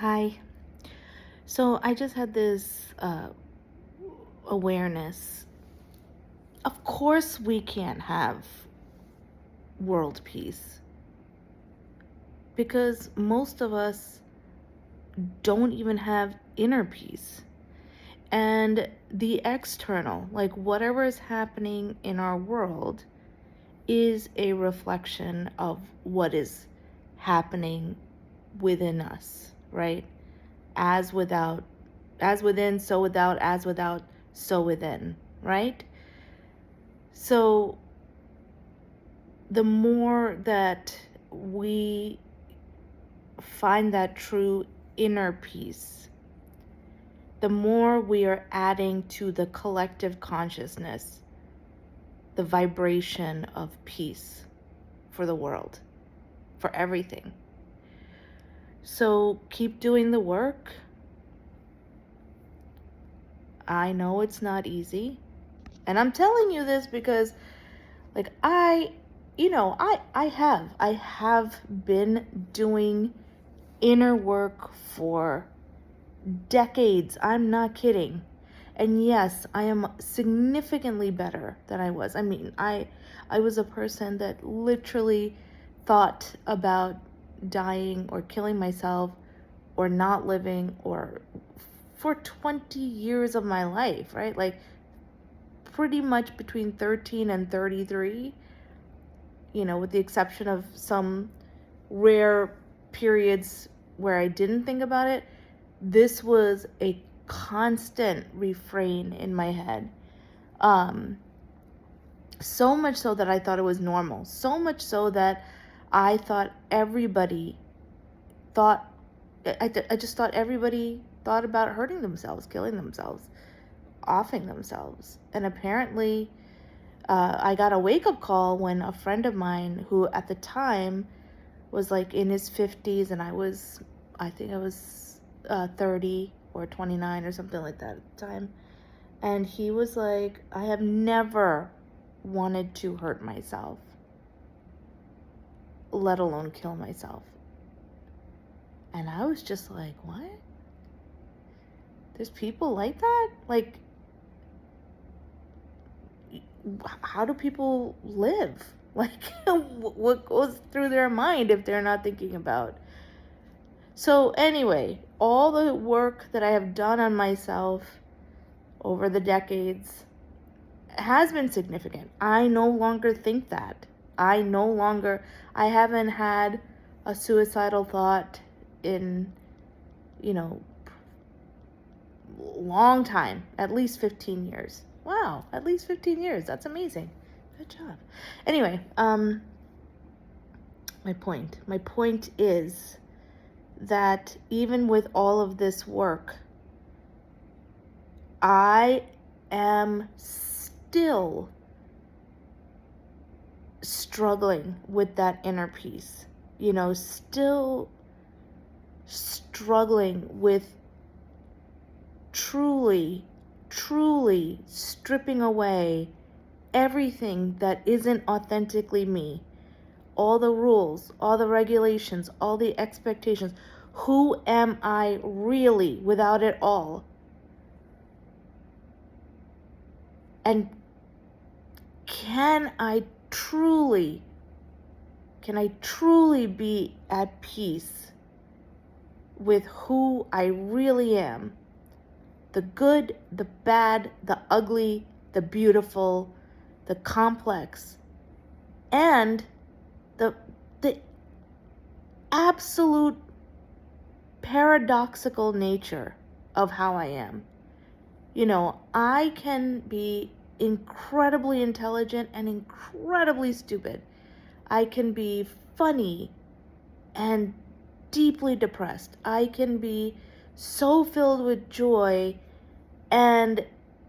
Hi. So I just had this awareness. Of course, we can't have world peace because most of us don't even have inner peace. And the external, like whatever is happening in our world, is a reflection of what is happening within us, right? As without, as within, so without, as without, so within, right? So the more that we find that true inner peace, the more we are adding to the collective consciousness, the vibration of peace for the world, for everything. So keep doing the work. I know it's not easy. And I'm telling you this because like I have been doing inner work for decades. I'm not kidding. And yes, I am significantly better than I was. I mean, I was a person that literally thought about dying or killing myself or not living or for 20 years of my life, right? Like pretty much between 13 and 33, with the exception of some rare periods where I didn't think about it. This was a constant refrain in my head. Um, so much so that I thought it was normal. So much so that I thought everybody thought, I just thought everybody thought about hurting themselves, killing themselves, offing themselves. And apparently, I got a wake up call when a friend of mine, who at the time was like in his 50s, and I think I was 30 or 29 or something like that at the time. And he was like, I have never wanted to hurt myself, let alone kill myself. And I was just like, what? There's people like that? Like, how do people live? Like, what goes through their mind if they're not thinking about? So, anyway, all the work that I have done on myself over the decades has been significant. I no longer think that. I haven't had a suicidal thought in, you know, long time, at least 15 years. Wow, at least 15 years. That's amazing. Good job. Anyway, my point is that even with all of this work, I am still struggling with that inner peace, still struggling with truly, truly stripping away everything that isn't authentically me. All the rules, all the regulations, all the expectations. Who am I really without it all? And can I truly be at peace with who I really am? The good, the bad, the ugly, the beautiful, the complex, and the absolute paradoxical nature of how I am. I can be incredibly intelligent and incredibly stupid. I can be funny and deeply depressed. I can be so filled with joy and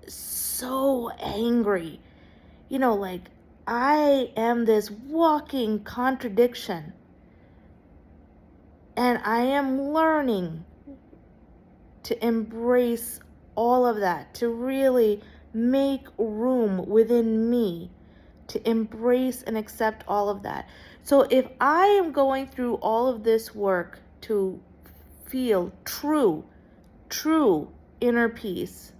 so angry. Like I am this walking contradiction. And I am learning to embrace all of that, to really make room within me to embrace and accept all of that. So if I am going through all of this work to feel true inner peace,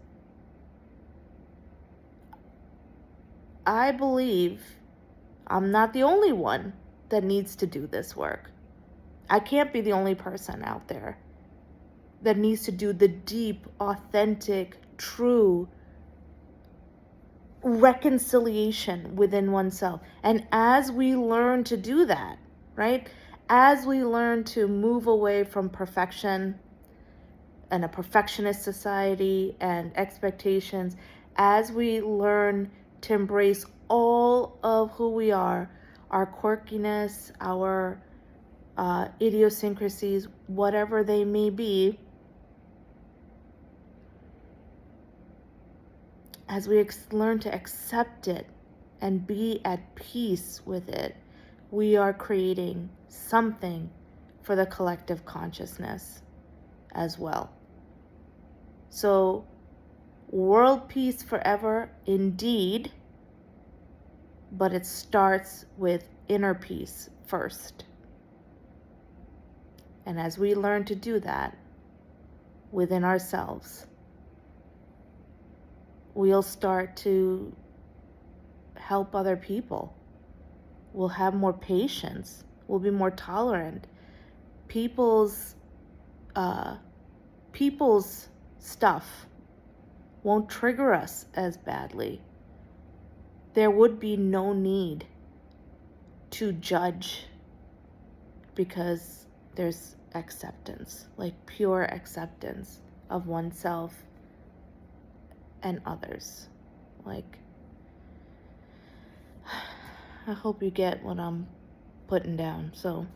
I believe I'm not the only one that needs to do this work. I can't be the only person out there that needs to do the deep, authentic, true reconciliation within oneself. And as we learn to do that, right? As we learn to move away from perfection and a perfectionist society and expectations, as we learn to embrace all of who we are, our quirkiness, our idiosyncrasies, whatever they may be, as we learn to accept it and be at peace with it, we are creating something for the collective consciousness as well. So, world peace forever, indeed, but it starts with inner peace first. And as we learn to do that within ourselves, we'll start to help other people. We'll have more patience. We'll be more tolerant. People's stuff won't trigger us as badly. There would be no need to judge because there's acceptance, like pure acceptance of oneself and others. Like, I hope you get what I'm putting down. So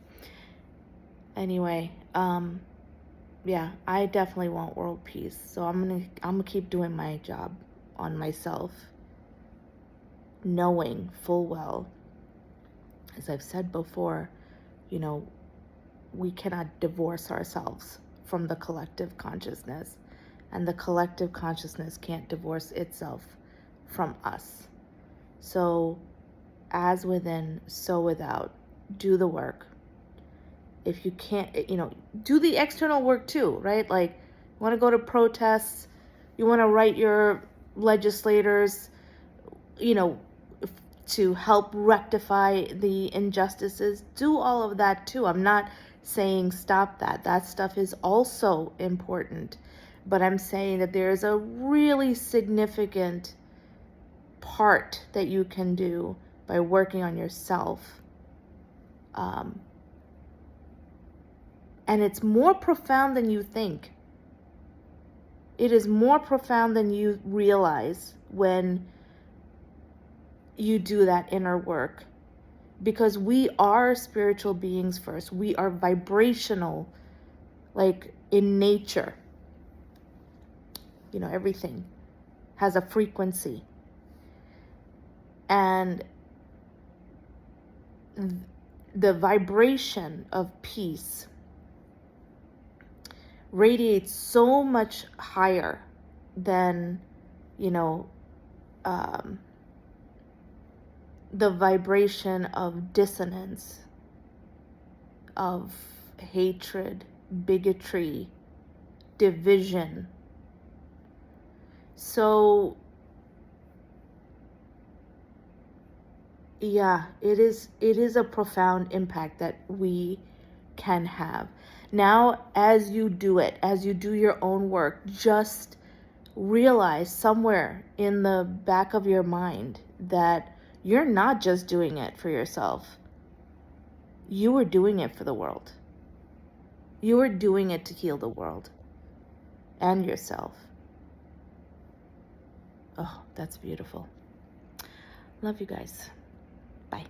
anyway, yeah, I definitely want world peace. So I'm gonna keep doing my job on myself, knowing full well, as I've said before, we cannot divorce ourselves from the collective consciousness, and the collective consciousness can't divorce itself from us. So, as within, so without. Do the work. If you can't, do the external work too, right? Like, you want to go to protests, you want to write your legislators, to help rectify the injustices, do all of that too. I'm not saying stop that. That stuff is also important. But I'm saying that there is a really significant part that you can do by working on yourself. And it's more profound than you think. It is more profound than you realize when you do that inner work. Because we are spiritual beings first. We are vibrational, like in nature. Everything has a frequency. And the vibration of peace radiates so much higher than, the vibration of dissonance, of hatred, bigotry, division. So, yeah, it is a profound impact that we can have. Now, as you do it, as you do your own work, just realize somewhere in the back of your mind that you're not just doing it for yourself. You are doing it for the world. You are doing it to heal the world and yourself. Oh, that's beautiful. Love you guys. Bye.